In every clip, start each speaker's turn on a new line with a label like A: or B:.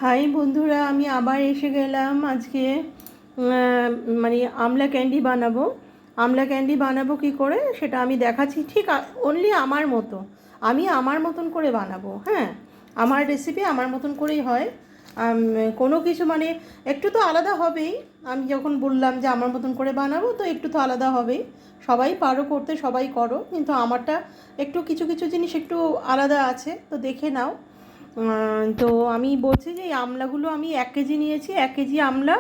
A: High বন্ধুরা, আমি আবার এসে গেলাম আজকে। মানে আমলা ক্যান্ডি বানাবো। আমলা ক্যান্ডি বানাবো কী করে সেটা আমি দেখাচ্ছি, ঠিক অনলি আমার মতো। আমি আমার মতন করে বানাবো, হ্যাঁ। আমার রেসিপি আমার মতন করেই হয়। কোনো কিছু মানে একটু তো আলাদা হবেই। আমি যখন বললাম যে আমার মতন করে বানাবো, তো একটু তো আলাদা হবেই। সবাই পারো করতে, সবাই করো, কিন্তু আমারটা একটু কিছু কিছু জিনিস একটু আলাদা আছে, তো দেখে নাও। তো আমি বলছি যে এই আমলাগুলো আমি 1 কেজি নিয়েছি, 1 কেজি আমলা।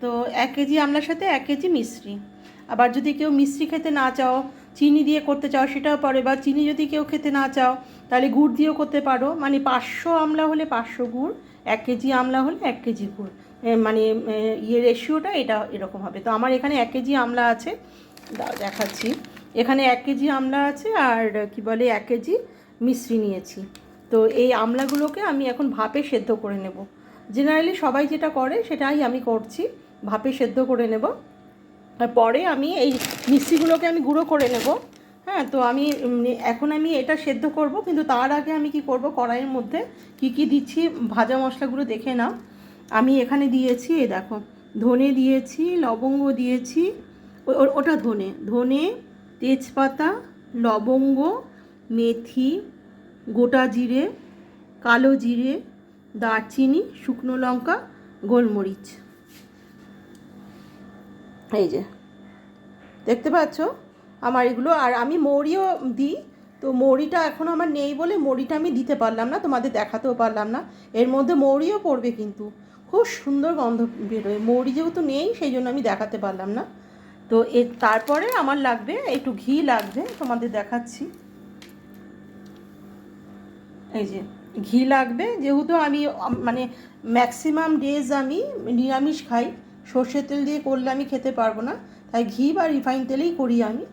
A: তো 1 কেজি আমলার সাথে 1 কেজি মিশ্রি। আবার যদি কেউ মিশ্রি খেতে না চাও, চিনি দিয়ে করতে চাও সেটাও পারো, বা চিনি যদি কেউ খেতে না চাও তাহলে গুড় দিয়েও করতে পারো। মানে 500 আমলা হলে 500 গুড়, 1 কেজি আমলা হলে 1 কেজি গুড়। মানে রেশিওটা এটা এরকম হবে। তো আমার এখানে 1 কেজি আমলা আছে, দেখাচ্ছি। এখানে 1 কেজি আমলা আছে, আর কি বলে 1 কেজি মিশ্রি নিয়েছি। তো এই আমলাগুলোকে আমি এখন ভাপে সেদ্ধ করে নেব। জেনারেলি সবাই যেটা করে সেটাই আমি করছি, ভাপে সেদ্ধ করে নেব। আর পরে আমি এই মিষ্টিগুলোকে আমি গুঁড়ো করে নেব। হ্যাঁ, তো এখন আমি এটা সেদ্ধ করব, কিন্তু তার আগে আমি কি করব, কড়াইয়ের মধ্যে কি কি দিচ্ছি ভাজা মশলাগুলো দেখে নাও। আমি এখানে দিয়েছি, এই দেখো, ধনে দিয়েছি, লবঙ্গ দিয়েছি, ওটা ধনে ধনে, তেজপাতা, লবঙ্গ, মেথি, গোটা জিরে, কালো জিরে, দারচিনি, শুকনো লঙ্কা, গোলমরিচ। এই যে দেখতে পাচ্ছ আমার এগুলো। আর আমি মৌরিও দিই, তো মৌরিটা এখন আমার নেই বলে মৌরিটা আমি দিতে পারলাম না, তোমাদের দেখাতেও পারলাম না। এর মধ্যে মৌরিও পড়বে, কিন্তু খুব সুন্দর গন্ধ বেরোয়। মৌরি যেহেতু নেই সেই জন্য আমি দেখাতে পারলাম না। তো তারপরে আমার লাগবে একটু ঘি লাগবে, তোমাদের দেখাচ্ছি। এই যে ঘি লাগবে, যেহেতু আমি মানে ম্যাক্সিমাম ডেজ আমি নিরামিষ খাই, সর্ষের তেল দিয়ে করলে আমি খেতে পারবো না, তাই ঘি বা রিফাইন তেলেই করি আমি।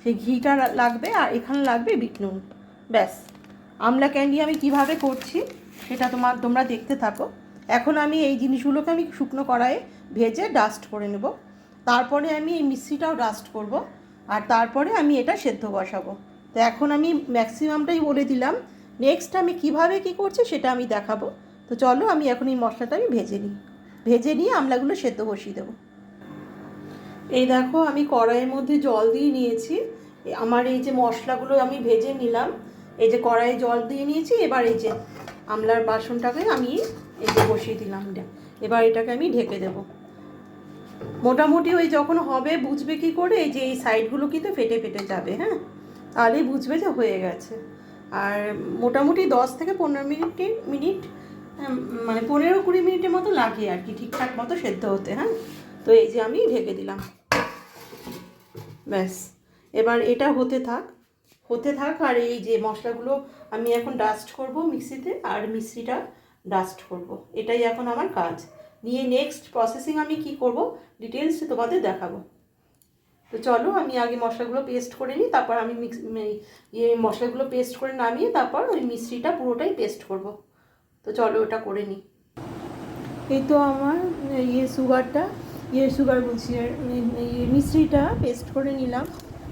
A: সেই ঘিটা লাগবে, আর এখানে লাগবে বিট নুন। ব্যাস। আমলা ক্যান্ডি আমি কিভাবে করছি সেটা তোমরা দেখতে থাকো। এখন আমি এই জিনিসগুলোকে আমি শুকনো কড়াইয়ে ভেজে ডাস্ট করে নেব। তারপরে আমি এই মিশ্রিটাও ডাস্ট করব, আর তারপরে আমি এটা সেদ্ধ বসাবো। তো এখন আমি ম্যাক্সিমামটাই বলে দিলাম। নেক্সট আমি কিভাবে কি করছি সেটা আমি দেখাবো। তো চলো আমি এখন এই মশলাটা আমি ভেজে নিয়ে আমলাগুলো সেদ্ধ বসিয়ে দেবো। এই দেখো, আমি কড়াইয়ের মধ্যে জল দিয়ে নিয়েছি। আমার এই যে মশলাগুলো আমি ভেজে নিলাম, এই যে কড়াইয়ে জল দিয়ে নিয়েছি। এবার এই যে আমলার বাসনটাকে আমি এই যে বসিয়ে দিলাম। এবার এটাকে আমি ঢেকে দেব। মোটামুটি ওই যখন হবে বুঝবে কি করে, এই যে এই সাইডগুলো কিন্তু ফেটে ফেটে যাবে, হ্যাঁ, তাহলেই বুঝবে যে হয়ে গেছে। আর মোটামুটি 10 থেকে 15 মিনিট, মানে 15-20 মিনিটের মতো লাগে আর কি, ঠিকঠাক মতো সেদ্ধ হতে। হ্যাঁ, তো এই যে আমি ঢেকে দিলাম। ব্যাস, এবার এটা হতে থাক। আর এই যে মশলাগুলো আমি এখন ডাস্ট করব মিক্সিতে, আর মিক্সিটা ডাস্ট করব। এটাই এখন আমার কাজ। নিয়ে নেক্সট প্রসেসিং আমি কি করব ডিটেলস তোমাদের দেখাবো। তো চলো আমি আগে মশলাগুলো পেস্ট করে নিই, তারপর আমি মশলাগুলো পেস্ট করে নামিয়ে তারপর ওই মিশ্রিটা পুরোটাই পেস্ট করব। তো চলো ওটা করে নিই। এই তো আমার সুগার বলছি, আর মিশ্রিটা পেস্ট করে নিলাম।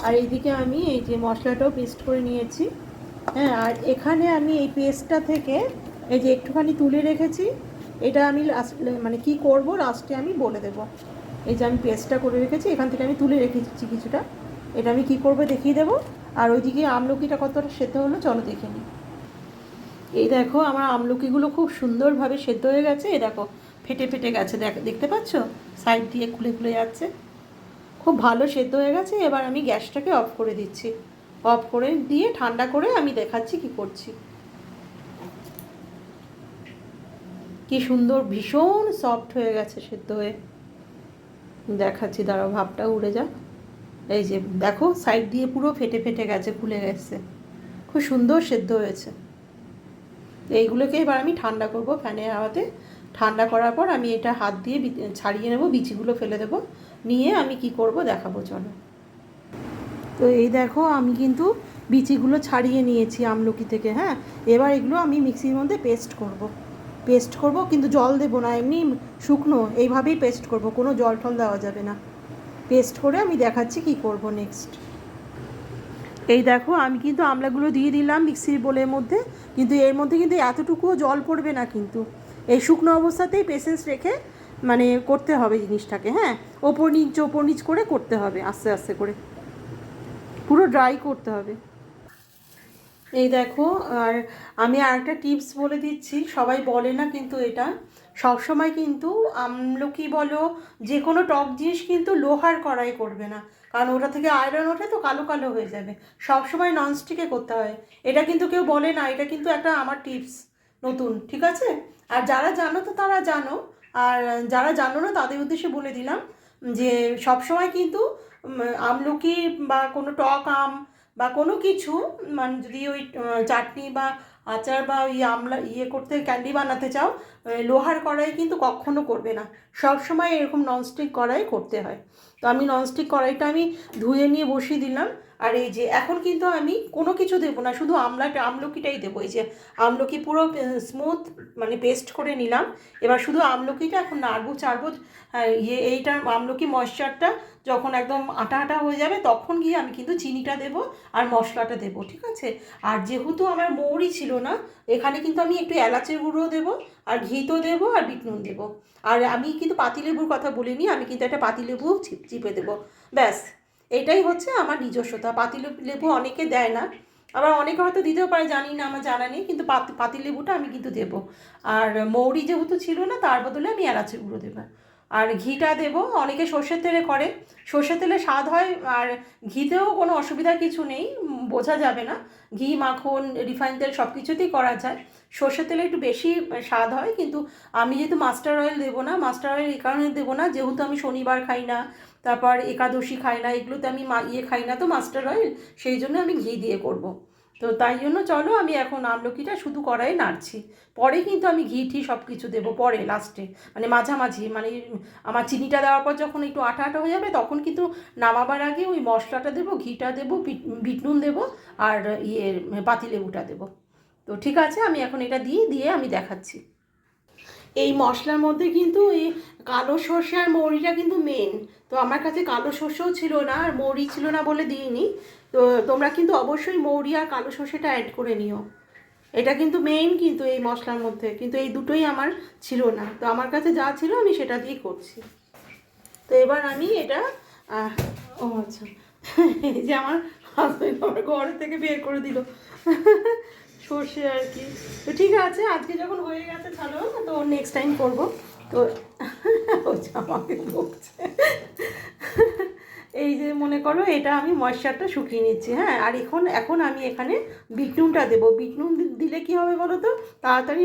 A: আর এইদিকে আমি এই যে মশলাটাও পেস্ট করে নিয়েছি। হ্যাঁ, আর এখানে আমি এই পেস্টটা থেকে এই যে একটুখানি তুলে রেখেছি। এটা আমি মানে কি করব লাস্টে আমি বলে দেবো। এই যে আমি পেস্টটা করে রেখেছি, এখান থেকে আমি তুলে রেখেছি কিছুটা। এটা আমি কি করব দেখিয়ে দেবো। আর ওইদিকে আমলকিটা কতটা সেদ্ধ হলো চলো দেখে নিই। এই দেখো, আমার আমলকিগুলো খুব সুন্দরভাবে সেদ্ধ হয়ে গেছে। এই দেখো, ফেটে ফেটে গেছে, দেখতে পাচ্ছ, সাইড দিয়ে খুলে খুলে যাচ্ছে। খুব ভালো সেদ্ধ হয়ে গেছে। এবার আমি গ্যাসটাকে অফ করে দিচ্ছি। অফ করে দিয়ে ঠান্ডা করে আমি দেখাচ্ছি কি করছি। কি সুন্দর, ভীষণ সফট হয়ে গেছে সেদ্ধ হয়ে। দেখাচ্ছি, দাঁড়াও, ভাবটা উড়ে যাক। এই যে দেখো, সাইড দিয়ে পুরো ফেটে ফেটে গেছে, খুলে গেছে। খুব সুন্দর সেদ্ধ হয়েছে। এইগুলোকে এবার আমি ঠান্ডা করব ফ্যানের হাওয়াতে। ঠান্ডা করার পর আমি এটা হাত দিয়ে ছাড়িয়ে নেব, বিচিগুলো ফেলে দেবো। নিয়ে আমি কি করব দেখাবো, চলো। তো এই দেখো, আমি কিন্তু বিচিগুলো ছাড়িয়ে নিয়েছি আমলকি থেকে। হ্যাঁ, এবার এগুলো আমি মিক্সির মধ্যে পেস্ট করব, কিন্তু জল দেবো না, এমনি শুকনো এইভাবেই পেস্ট করব, কোনো জল টল দেওয়া যাবে না। পেস্ট করে আমি দেখাচ্ছি কি করব নেক্সট। এই দেখো, আমি কিন্তু আমলাগুলো দিয়ে দিলাম মিক্সির বোলের মধ্যে, কিন্তু এর মধ্যে কিন্তু এতটুকুও জল পড়বে না কিন্তু। এই শুকনো অবস্থাতেই পেশেন্স রেখে মানে করতে হবে জিনিসটাকে, হ্যাঁ, ওপর নিচ করে করতে হবে, আস্তে আস্তে করে পুরো ড্রাই করতে হবে। এই দেখো, আর আমি আরেকটা টিপস বলে দিচ্ছি, সবাই বলে না কিন্তু এটা সবসময় কিন্তু আমলকি বলো যে কোনো টক জিনিস কিন্তু লোহার কড়াই করবে না, কারণ ওটা থেকে আয়রন ওঠে তো কালো কালো হয়ে যাবে। সবসময় ননস্টিকে করতে হয়, এটা কিন্তু কেউ বলে না, এটা কিন্তু একটা আমার টিপস নতুন, ঠিক আছে? আর যারা জানো তো তারা জানো, আর যারা জানো না তাদের উদ্দেশ্যে বলে দিলাম যে সবসময় কিন্তু আমলকি বা কোনো টক আম বা কোনো কিছু মানে যদি ওই চাটনি বা আচার বা ওই আমলা করতে ক্যান্ডি বানাতে চাও, লোহার কড়াই কিন্তু কখনো করবে না, সব সময় এরকম ননস্টিক কড়াই করতে হয়। তো আমি ননস্টিক কড়াইটা আমি ধুয়ে নিয়ে বসিয়ে দিলাম। আর এই যে এখন কিন্তু আমি কোনো কিছু দেবো না, শুধু আমলকিটাই দেবো। এই যে আমলকি পুরো স্মুথ মানে পেস্ট করে নিলাম, এবার শুধু আমলকিটা এখন নাড়বো চাড়বো। এইটার আমলকি ময়েশ্চারটা যখন একদম আটা আটা হয়ে যাবে তখন গিয়ে আমি কিন্তু চিনিটা দেবো আর মশলাটা দেবো, ঠিক আছে? আর যেহেতু আমার মৌরি ছিল না, এখানে কিন্তু আমি একটু এলাচের গুঁড়ো দেবো আর ঘি তো দেবো আর বিট নুন দেবো। আর আমি কিন্তু পাতিলেবুর কথা বলিনি, আমি কিন্তু একটা পাতিলেবুও চিপে দেবো, ব্যাস। এটাই হচ্ছে আমার নিজস্বতা। পাতিলেবু অনেকে দেয় না, আবার অনেকে হয়তো দিতেও পারে, জানি না, আমার জানা নেই, কিন্তু পাতিলেবুটা আমি কিন্তু দেবো। আর মৌরি যেহেতু ছিল না তার বদলে আমি এলাচের গুঁড়ো দেবো। আর ঘিটা দেবো, অনেকে সর্ষের তেলে করে, সর্ষের তেলে স্বাদ হয়, আর ঘিতেও কোনো অসুবিধার কিছু নেই, বোঝা যাবে না। ঘি মাখন রিফাইন তেল সব কিছুতেই করা যায়, সর্ষের তেলে একটু বেশি স্বাদ হয়। কিন্তু আমি যেহেতু মাস্টার অয়েল দেবো না, মাস্টার অয়েল এই কারণে দেবো না যেহেতু আমি শনিবার খাই না, তারপর একাদশী খাই না, এগুলোতে আমি খাই না তো মাস্টার অয়েল, সেই জন্য আমি ঘি দিয়ে করব। তো তাই জন্য চলো আমি এখন আমলকিটা শুধু কড়াই নাড়ছি, পরে কিন্তু আমি ঘি ঠি সব কিছু দেবো পরে লাস্টে, মানে মাঝামাঝি, মানে আমার চিনিটা দেওয়ার পর যখন একটু আটা আটা হয়ে যাবে তখন কিন্তু নামাবার আগে ওই মশলাটা দেবো, ঘিটা দেবো, বিট নুন দেবো আর পাতিলেবুটা দেবো। তো ঠিক আছে, আমি এখন এটা দিয়ে আমি দেখাচ্ছি। এই মশলার মধ্যে কিন্তু এই কালো সর্ষে আর মৌরিটা কিন্তু মেন। তো আমার কাছে কালো সর্ষেও ছিল না আর মৌরি ছিল না বলে দিইনি। তো তোমরা কিন্তু অবশ্যই মৌরি আর কালো সর্ষেটা অ্যাড করে নিও, এটা কিন্তু মেইন কিন্তু এই মশলার মধ্যে, কিন্তু এই দুটোই আমার ছিল না, তো আমার কাছে যা ছিল আমি সেটা দিয়েই করছি। তো এবার আমি এটা ও আচ্ছা, এই যে আমার হাজবেন্ড আমার ঘর থেকে বের করে দিল সর্ষে আর কি। তো ঠিক আছে, আজকে যখন হয়ে গেছে ভালো, তো নেক্সট টাইম করবো। তো ও আমাকে বকছে। এই যে মনে করো এটা আমি ময়েশ্চারটা শুকিয়ে নিচ্ছি, হ্যাঁ, আর এখন আমি এখানে বিট নুনটা দেবো। বিট নুন দিলে কী হবে বলো তো, তাড়াতাড়ি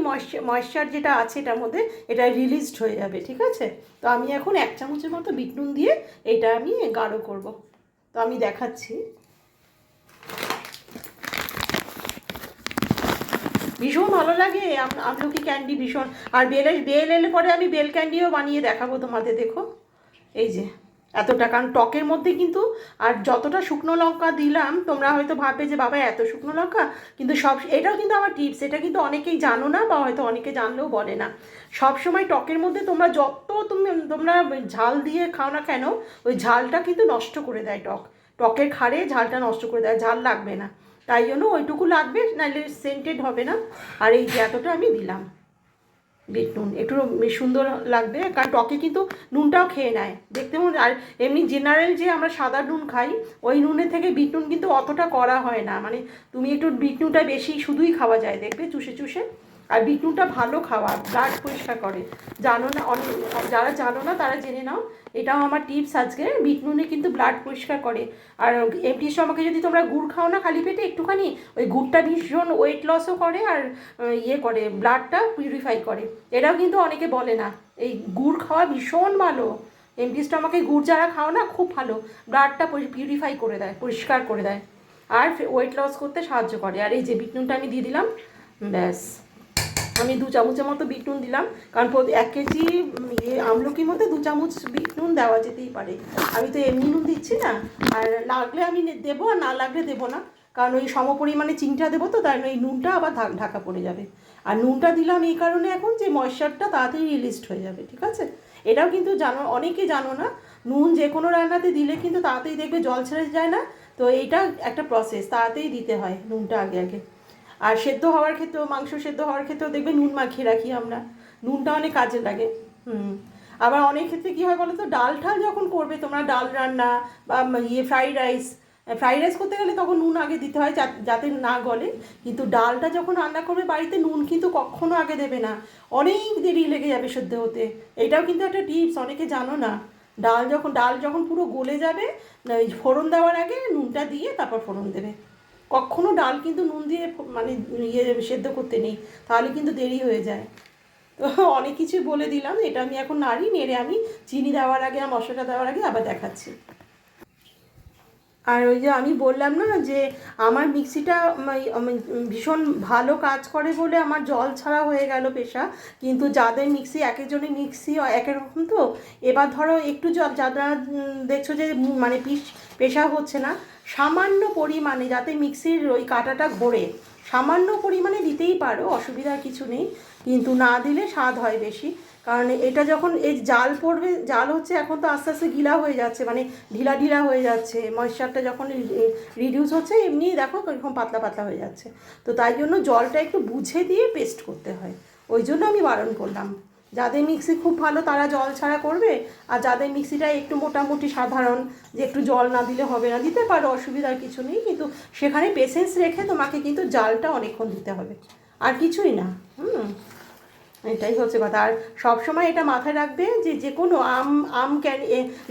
A: ময়েশ্চার যেটা আছে এটার মধ্যে এটা রিলিজড হয়ে যাবে, ঠিক আছে? তো আমি এখন 1 চামচের মতো বিট নুন দিয়ে এটা আমি গাঢ় করব। তো আমি দেখাচ্ছি। ভীষণ ভালো লাগে আমলকি ক্যান্ডি, ভীষণ। আর বেল এলে পরে আমি বেল ক্যান্ডিও বানিয়ে দেখাবো তোমাদের, দেখো এই যে এতটা, কারণ টকের মধ্যে কিন্তু আর যতটা শুকনো লঙ্কা দিলাম তোমরা হয়তো ভাববে যে বাবা এত শুকনো লঙ্কা, কিন্তু এটাও কিন্তু আমার টিপস, এটা কিন্তু অনেকেই জানো না বা হয়তো অনেকে জানলেও বলে না। সব সময় টকের মধ্যে তোমরা যত তোমরা ঝাল দিয়ে খাও না কেন, ওই ঝালটা কিন্তু নষ্ট করে দেয়, টকের খারে ঝালটা নষ্ট করে দেয়, ঝাল লাগবে না, তাই জন্য ওইটুকু লাগবে, নাহলে সেন্টেড হবে না। আর এই যে এতটা আমি দিলাম বিট নুন, একটু সুন্দর লাগবে, কারণ টকে কিন্তু নুনটাও খেয়ে নেয় দেখতে মনে। আর এমনি জেনারেল যে আমরা সাদা নুন খাই ওই নুনের থেকে বিট নুন কিন্তু অতটা করা হয় না, মানে তুমি একটু বিট নুনটা বেশি শুধুই খাওয়া যায় দেখবে চুষে চুষে। আর বিট নুনটা ভালো খাওয়া, ব্লাড পরিষ্কার করে, জানো না অনেক, যারা জানো না তারা জেনে নাও, এটাও আমার টিপস আজকে। বিট নুনে কিন্তু ব্লাড পরিষ্কার করে। আর এমটি স্টমাকে যদি তোমরা গুড় খাও না খালি পেটে একটুখানি, ওই গুড়টা ভীষণ ওয়েট লসও করে আর করে ব্লাডটা পিউরিফাই করে, এটাও কিন্তু অনেকে বলে না। এই গুড় খাওয়া ভীষণ ভালো, এমটি স্টমাকে গুড় যারা খাও না খুব ভালো, ব্লাডটা পিউরিফাই করে দেয়, পরিষ্কার করে দেয়, আর ওয়েট লস করতে সাহায্য করে। আর এই যে বিট নুনটা আমি দিয়ে দিলাম, ব্যাস। আমি 2 চামচের মতো বিট নুন দিলাম, কারণ 1 কেজি আমলকির মধ্যে 2 চামচ বিট নুন দেওয়া যেতেই পারে, আমি তো এমনি নুন দিচ্ছি না। আর লাগলে আমি দেবো আর না লাগলে দেবো না, কারণ ওই সমপরিমাণে চিনিটা দেবো, তো তাই ওই নুনটা আবার ঢাকা পড়ে যাবে। আর নুনটা দিলাম এই কারণে এখন যে ময়েশ্চারটা তাড়াতাড়ি রিলিজড হয়ে যাবে, ঠিক আছে? এটাও কিন্তু জানো, অনেকে জানো না, নুন যে কোনো রান্নাতে দিলে কিন্তু তাড়াতাড়ি দেখবে জল ছেড়ে যায় না, তো এইটা একটা প্রসেস, তাড়াতাড়ি দিতে হয় নুনটা আগে আগে। আর সেদ্ধ হওয়ার ক্ষেত্রেও, মাংস সেদ্ধ হওয়ার ক্ষেত্রেও দেখবে নুন মাখিয়ে রাখি আমরা, নুনটা অনেক কাজে লাগে। হুম। আবার অনেক ক্ষেত্রে কী হয় বলো তো, ডাল ঠাল যখন করবে তোমরা, ডাল রান্না বা ফ্রাইড রাইস করতে গেলে তখন নুন আগে দিতে হয় যাতে না গলে। কিন্তু ডালটা যখন রান্না করবে বাড়িতে, নুন কিন্তু কখনো আগে দেবে না, অনেক দেরি লেগে যাবে সেদ্ধ হতে। এটাও কিন্তু একটা টিপস, অনেকে জানো না। ডাল যখন পুরো গলে যাবে, ওই ফোড়ন দেওয়ার আগে নুনটা দিয়ে তারপর ফোড়ন দেবে। কখনো ডাল কিন্তু নুন দিয়ে মানে সেদ্ধ করতে নেই, তাহলে কিন্তু দেরি হয়ে যায়। তো অনেক কিছুই বলে দিলাম, এটা আমি এখন নেড়ে আমি চিনি দেওয়ার আগে আর মশলাটা দেওয়ার আগে আবার দেখাচ্ছি। আর ওই যে আমি বললাম না যে আমার মিক্সিটা ভীষণ ভালো কাজ করে বলে আমার জল ছাড়া হয়ে গেল পেশা। কিন্তু যাদের মিক্সি, এক একজনের মিক্সি এক এক রকম, তো এবার ধরো একটু জল, যারা দেখছো যে মানে পেশা হচ্ছে না, সামান্য পরিমাণে, যাতে মিক্সির ওই কাঁটাটা ঘোরে, সামান্য পরিমাণে দিতেই পারো, অসুবিধার কিছু নেই। কিন্তু না দিলে স্বাদ হয় বেশি। কারণ এটা যখন এই জাল পড়বে, জাল হচ্ছে এখন তো আস্তে আস্তে গিলা হয়ে যাচ্ছে, মানে ঢিলা ঢিলা হয়ে যাচ্ছে, ময়েশ্চারটা যখন রিডিউস হচ্ছে, এমনি দেখো এরকম পাতলা পাতলা হয়ে যাচ্ছে। তো তাই জন্য জলটা একটু বুঝে দিয়ে পেস্ট করতে হয়, ওই জন্য আমি বারণ করলাম। যাদের মিক্সি খুব ভালো তারা জল ছাড়া করবে, আর যাদের মিক্সিটা একটু মোটামুটি সাধারণ, যে একটু জল না দিলে হবে না, দিতে পারো, অসুবিধার কিছু নেই। কিন্তু সেখানে পেশেন্স রেখে তোমাকে কিন্তু জালটা অনেকক্ষণ দিতে হবে, আর কিছুই না। এটাই হচ্ছে কথা। আর সবসময় এটা মাথায় রাখবে যে যে কোনো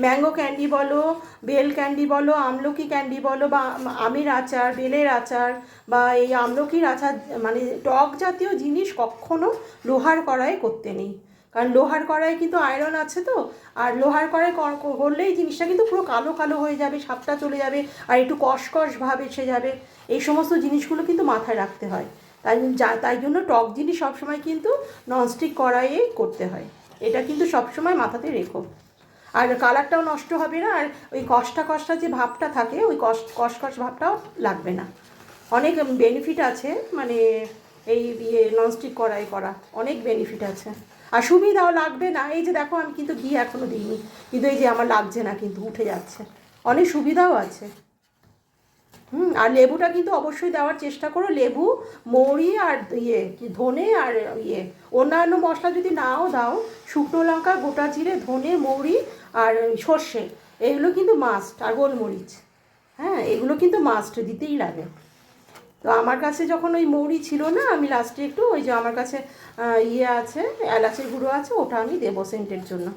A: ম্যাঙ্গো ক্যান্ডি বলো, বেল ক্যান্ডি বলো, আমলকি ক্যান্ডি বলো, বা আমের আচার, বেলের আচার, বা এই আমলকির আচার, মানে টক জাতীয় জিনিস কখনো লোহার কড়াইয়ে করতে নেই। কারণ লোহার কড়াই কিন্তু আয়রন আছে তো, আর লোহার কড়াই করলেই জিনিসটা কিন্তু পুরো কালো কালো হয়ে যাবে, স্বাদটা চলে যাবে, আর একটু কষকষ ভাব এসে যাবে। এই সমস্ত জিনিসগুলো কিন্তু মাথায় রাখতে হয়। তাই জন্য টক জিনিস সবসময় কিন্তু ননস্টিক কড়াইয়ে করতে হয়, এটা কিন্তু সবসময় মাথাতে রেখো। আর কালারটাও নষ্ট হবে না, আর ওই কষ্টা যে ভাবটা থাকে, ওই কষ ভাবটাও লাগবে না। অনেক বেনিফিট আছে, মানে এই ননস্টিক কড়াই করা অনেক বেনিফিট আছে। আর সুবিধাও লাগবে না, এই যে দেখো আমি কিন্তু ঘি এখনও দিইনি, কিন্তু এই যে আমার লাগছে না, কিন্তু উঠে যাচ্ছে, অনেক সুবিধাও আছে। আর লেবুটা কিন্তু অবশ্যই দেওয়ার চেষ্টা করো, লেবু, মৌরি, আর ধনে, আর অন্যান্য মশলা যদি নাও দাও, শুকনো লঙ্কা, গোটা জিরে, ধনে, মৌরি, আর সর্ষে, এগুলো কিন্তু মাস্ট, আর গোলমরিচ। এগুলো কিন্তু মাস্ট দিতেই লাগে। তো আমার কাছে যখন ওই মৌরি ছিল না, আমি লাস্টে একটু ওই যে আমার কাছে আছে, এলাচের গুঁড়ো আছে, ওটা আমি দেবো সেন্টের জন্য।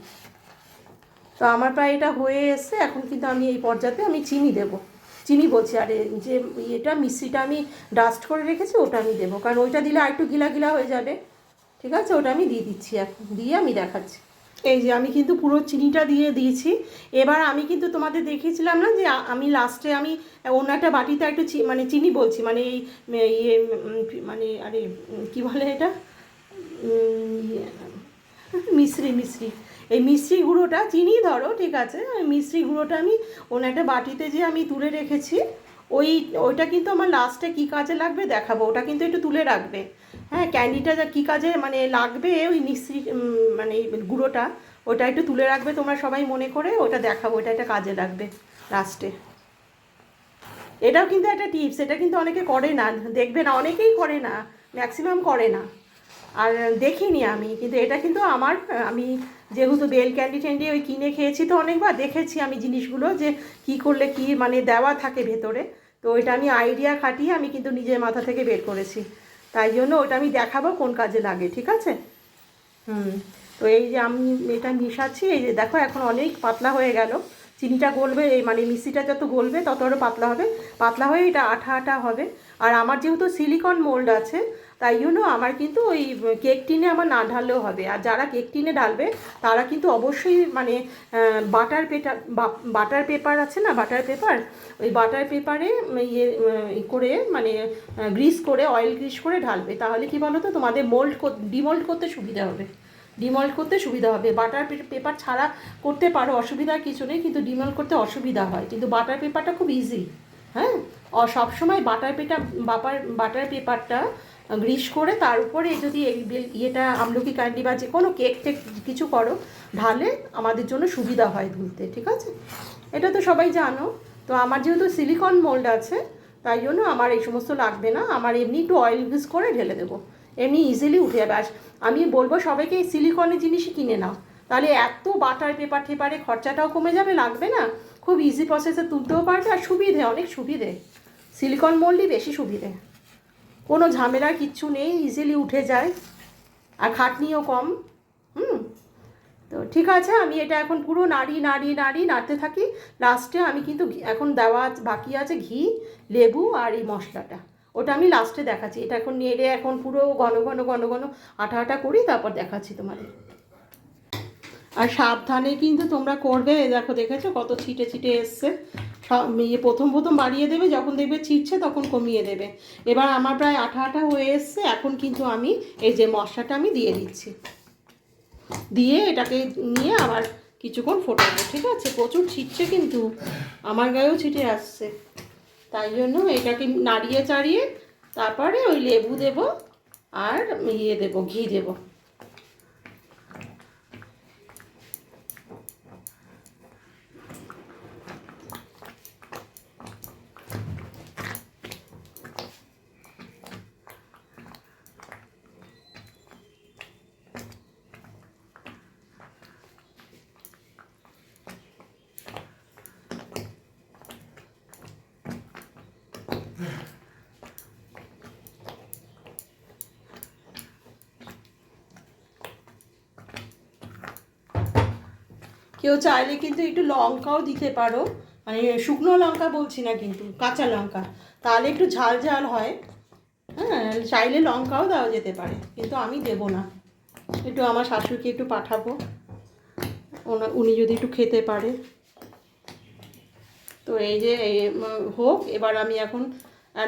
A: তো আমার প্রায় এটা হয়ে এসছে, এখন কিন্তু আমি এই পর্যায়ে আমি চিনি দেবো। চিনি বলছি, আর যে মিশ্রিটা আমি ডাস্ট করে রেখেছি ওটা আমি দেবো, কারণ ওইটা দিলে আর একটু গিলা গিলা হয়ে যাবে। ঠিক আছে, ওটা আমি দিয়ে দিচ্ছি, এখন দিয়ে আমি দেখাচ্ছি। এই যে আমি কিন্তু পুরো চিনিটা দিয়ে দিয়েছি। এবার আমি কিন্তু তোমাদের দেখিয়েছিলাম না যে আমি লাস্টে আমি অন্য একটা বাটিতে একটু মানে চিনি বলছি, মানে এই মানে আরে কী বলে এটা, মিশ্রি, এই মিশ্রি গুঁড়োটা, চিনি ধরো, ঠিক আছে, মিশ্রি গুঁড়োটা আমি অন্য একটা বাটিতে যে আমি তুলে রেখেছি, ওইটা কিন্তু আমার লাস্টে কী কাজে লাগবে দেখাবো, ওটা কিন্তু একটু তুলে রাখবে। ক্যান্ডিটা যা কী কাজে মানে লাগবে, ওই মিশ্রি মানে গুঁড়োটা, ওটা একটু তুলে রাখবে তোমরা সবাই মনে করে, ওটা দেখাবো, ওটা একটা কাজে লাগবে লাস্টে। এটাও কিন্তু একটা টিপস, এটা কিন্তু অনেকে করে না, দেখবে না, অনেকেই করে না, ম্যাক্সিমাম করে না। আর দেখিনি আমি, কিন্তু এটা কিন্তু আমি যেহেতু বেল ক্যান্ডি ওই কিনে খেয়েছি তো অনেকবার, দেখেছি আমি জিনিসগুলো যে কি করলে কি মানে দেওয়া থাকে ভেতরে। তো ওইটা আমি আইডিয়া খাটিয়ে আমি কিন্তু নিজের মাথা থেকে বের করেছি, তাই জন্য ওটা আমি দেখাবো কোন কাজে লাগে, ঠিক আছে। তো এই যে আমি এটা মিশাচ্ছি, এই যে দেখো এখন অনেক পাতলা হয়ে গেল, চিনিটা গলবে, এই মানে মিষ্টিটা যত গলবে তত আরও পাতলা হবে, পাতলা হয়ে এটা আঠা আঠা হবে। আর আমার যেহেতু সিলিকন মোল্ড আছে, তাই জন্য আমার কিন্তু ওই কেক টিনে আমার না ঢাললেও হবে। আর যারা কেক টিনে ঢালবে তারা কিন্তু অবশ্যই মানে বাটার পেপার আছে না, বাটার পেপার, ওই বাটার পেপারে করে মানে গ্রিস করে, অয়েল গ্রিস করে ঢালবে, তাহলে কি বলো তো, তোমাদের ডিমোল্ড করতে সুবিধা হবে। বাটার পেপার ছাড়া করতে পারো, অসুবিধার কিছু নেই, কিন্তু ডিমোল্ড করতে অসুবিধা হয়, কিন্তু বাটার পেপারটা খুব ইজি। আর সবসময় বাটার পেপারটা গ্রিস করে তার উপরে যদি ইয়েটা আমলকি ক্যান্ডি বা যে কোনো কেক টেক কিছু করো, ঢালে আমাদের জন্য সুবিধা হয় ধুলতে, ঠিক আছে। এটা তো সবাই জানো। তো আমার যেহেতু সিলিকন মোল্ড আছে, তাই জন্য আমার এই সমস্ত লাগবে না, আমার এমনি একটু অয়েল গ্রিস করে ঢেলে দেবো, এমনি ইজিলি উঠে যাবে। আর আমি বলবো সবাইকে এই সিলিকনের জিনিসই কিনে নাও, তাহলে এত বাটার পেপার টেপারে খরচাটাও কমে যাবে, লাগবে না, খুব ইজি প্রসেসে তুলতেও পারবে, আর সুবিধে, অনেক সুবিধে। সিলিকন মোল্ডই বেশি সুবিধে, কোনো ঝামেলার কিচ্ছু নেই, ইজিলি উঠে যায়, আর খাটনিও কম। তো ঠিক আছে, আমি এটা এখন পুরো নাড়তে থাকি। লাস্টে আমি কিন্তু এখন দেওয়া বাকি আছে ঘি, লেবু আর এই মশলাটা, ওটা আমি লাস্টে দেখাচ্ছি। এটা এখন নেড়ে এখন পুরো ঘন ঘন আঠা আঠা করি, তারপর দেখাচ্ছি তোমাদের। আর সাবধানে কিন্তু তোমরা করবে। দেখো, দেখেছো কত ছিটে ছিটে এসছে। প্রথম বাড়িয়ে দেবে, যখন দেখবে ছিটছে তখন কমিয়ে দেবে। এবার আমার প্রায় আঠা আঠা হয়ে এসছে। এখন কিন্তু আমি এই যে মশলাটা আমি দিয়ে দিচ্ছি, দিয়ে এটাকে নিয়ে আবার কিছুক্ষণ ফোটাবো। ঠিক আছে, প্রচুর ছিটছে কিন্তু, আমার গায়েও ছিটে আসছে, তাই জন্য এটাকে নাড়িয়ে চাড়িয়ে তারপরে ওই লেবু দেবো আর দেবো, ঘি দেবো। কেউ চাইলে কিন্তু একটু লঙ্কাও দিতে পারো, মানে শুকনো লঙ্কা বলছি না কিন্তু, কাঁচা লঙ্কা, তাহলে একটু ঝাল ঝাল হয়। হ্যাঁ, চাইলে লঙ্কাও দেওয়া যেতে পারে, কিন্তু আমি দেবো না। একটু আমার শাশুড়িকে একটু পাঠাবো, উনি যদি একটু খেতে পারে। তো এই যে হোক, এবার আমি এখন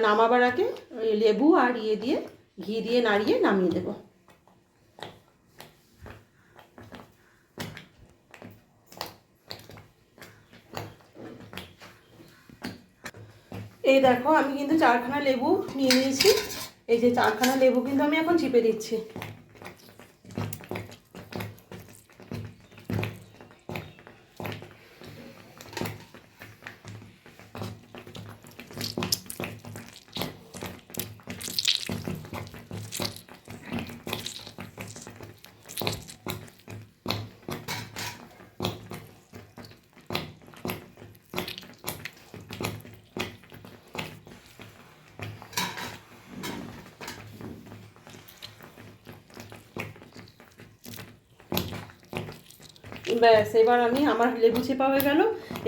A: নামাবার আগে ওই লেবু আর দিয়ে ঘি দিয়ে নাড়িয়ে নামিয়ে দেবো। এই দেখো, আমি কিন্তু 4খানা লেবু নিয়ে নিয়েছি। এই যে 4খানা লেবু কিন্তু আমি এখন চিপে দিচ্ছি। ব্যাস, এবার আমার লেবু চেপা হয়ে গেল।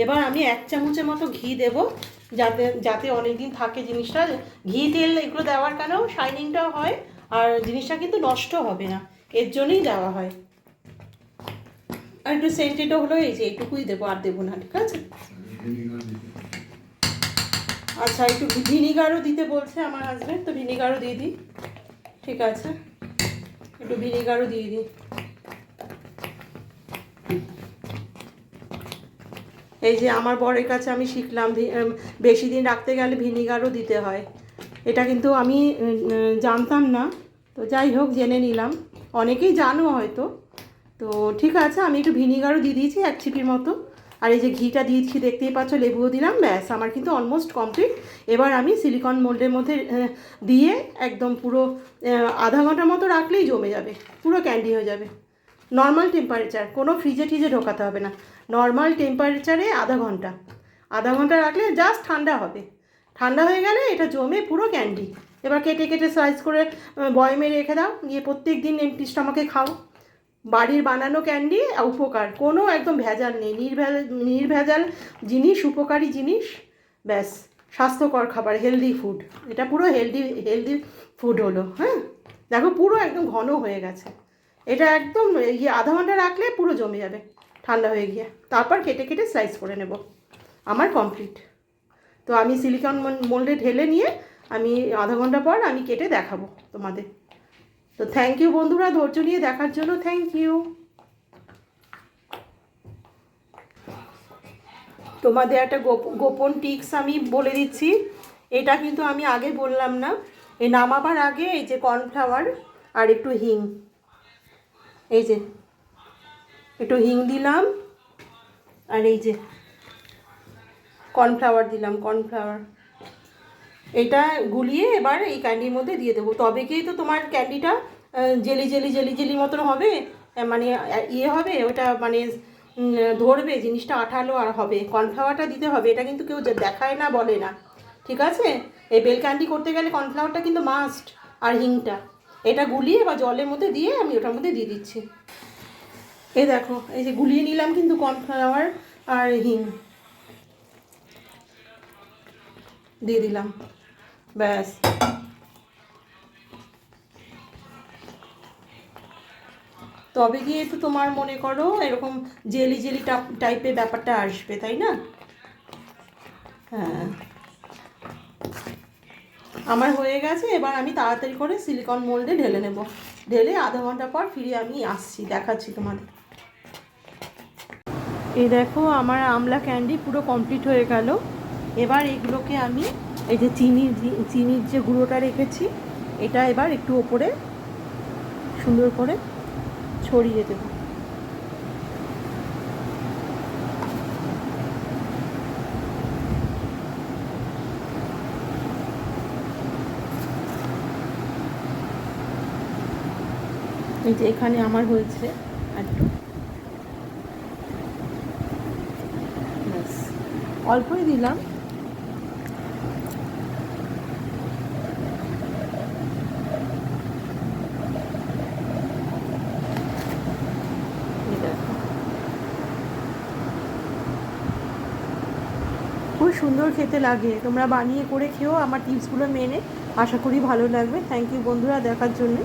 A: এবার আমি 1 চামচের মতো ঘি দেব, যাতে অনেক দিন থাকে জিনিসটা। ঘি তেল এগুলো দেওয়ার কারণেও শাইনিংটাও হয়, আর জিনিসটা কিন্তু নষ্ট হবে না, এর জন্যই দেওয়া হয়। আর একটু সেন্টেডও হলো, এই যে এইটুকুই দেবো, আর দেবো না। ঠিক আছে, আচ্ছা, একটু ভিনিগারও দিতে বলছে আমার হাজব্যান্ড, তো ভিনিগারও দিয়ে দিই। ঠিক আছে, একটু ভিনিগারও দিয়ে দিই। এই যে আমার বরের কাছে আমি শিখলাম, বেশি দিন রাখতে গেলে ভিনিগারও দিতে হয়। এটা কিন্তু আমি জানতাম না, তো যাই হোক জেনে নিলাম, অনেকেই জানো হয়তো। তো ঠিক আছে, আমি একটু ভিনিগারও দিয়ে দিয়েছি 1 চিপির মতো। আর এই যে ঘিটা দিয়েছি দেখতেই পাচ্ছ, লেবুও দিলাম, ব্যাস আমার কিন্তু অলমোস্ট কমপ্লিট। এবার আমি সিলিকন মোল্ডের মধ্যে দিয়ে একদম পুরো আধা ঘন্টার মতো রাখলেই জমে যাবে, পুরো ক্যান্ডি হয়ে যাবে। নর্মাল টেম্পারেচার, কোনো ফ্রিজে টিজে ঢোকাতে হবে না, নর্মাল টেম্পারেচারে আধা ঘন্টা রাখলে জাস্ট ঠান্ডা হবে। ঠান্ডা হয়ে গেলে এটা জমে পুরো ক্যান্ডি। এবার কেটে কেটে স্লাইস করে বয়মে রেখে দাও, গিয়ে প্রত্যেক দিন এমটি স্টমাকে খাও। বাড়ির বানানো ক্যান্ডি, উপকার, কোনো একদম ভেজাল নেই, নির্ভেজাল জিনিস, উপকারী জিনিস, ব্যাস স্বাস্থ্যকর খাবার, হেলদি ফুড। এটা পুরো হেলদি ফুড হলো। হ্যাঁ, দেখো পুরো একদম ঘন হয়ে গেছে। এটা একদম আধা ঘন্টা রাখলে পুরো জমে যাবে ঠান্ডা হয়ে গিয়ে, তারপর কেটে কেটে স্লাইস করে নেব। আমার কমপ্লিট। তো আমি সিলিকন মোল্ডে ঢেলে নিয়ে আমি আধা ঘন্টা পর আমি কেটে দেখাবো তোমাদের। তো থ্যাংক ইউ বন্ধুরা, ধৈর্য নিয়ে দেখার জন্য থ্যাংক ইউ। তোমাদের একটা গোপন টিপস আমি বলে দিচ্ছি, এটা কিন্তু আমি আগে বললাম না। এই নামাবার আগে এই যে কর্নফ্লাওয়ার আর একটু হিং, এই যে একটু হিং দিলাম, আর এই যে কর্নফ্লাওয়ার দিলাম, কর্নফ্লাওয়ার। এটা গুলিয়ে এবার এই ক্যান্ডির মধ্যে দিয়ে দেবো, তবে গিয়েই তো তোমার ক্যান্ডিটা জেলি জেলি জেলি জেলি মতন হবে, মানে ইয়ে হবে ওটা, মানে ধরবে জিনিসটা, আঠালো আর হবে। কর্নফ্লাওয়ারটা দিতে হবে, এটা কিন্তু কেউ দেখায় না, বলে না, ঠিক আছে? এই বেল ক্যান্ডি করতে গেলে কর্নফ্লাওয়ারটা কিন্তু মাস্ট, আর হিংটা। এটা গুলিয়ে বা জলের মধ্যে দিয়ে আমি ওটার মধ্যে দিয়ে দিচ্ছি। এই দেখো, এই যে গুলিয়ে নিলাম কিন্তু কর্নফ্লাওয়ার আর হিং দিয়ে দিলাম, ব্যাস। তবে গিয়ে তো তোমার মনে করো এরকম জেলি জেলি টাইপের ব্যাপারটা আসবে, তাই না? হ্যাঁ, আমার হয়ে গেছে। এবার আমি তাড়াতাড়ি করে সিলিকন মোল্ডে ঢেলে নেব, ঢেলে আধা ঘন্টা পর ফিরে আমি আসছি, দেখাচ্ছি তোমাদের। এই দেখো, আমার আমলা ক্যান্ডি পুরো কমপ্লিট হয়ে গেল। এবার এগুলোকে আমি এই যে চিনির যে গুঁড়োটা রেখেছি, এটা এবার একটু ওপরে সুন্দর করে ছড়িয়ে দেবো। এই যে এখানে আমার হয়েছে একটু, ব্যাস অল্পই দিলাম। এই দেখো, খুব সুন্দর খেতে লাগে, তোমরা বানিয়ে করে খেও, আমার টিপসগুলো মেনে। আশা করি ভালো লাগবে। থ্যাংক ইউ বন্ধুরা দেখার জন্য।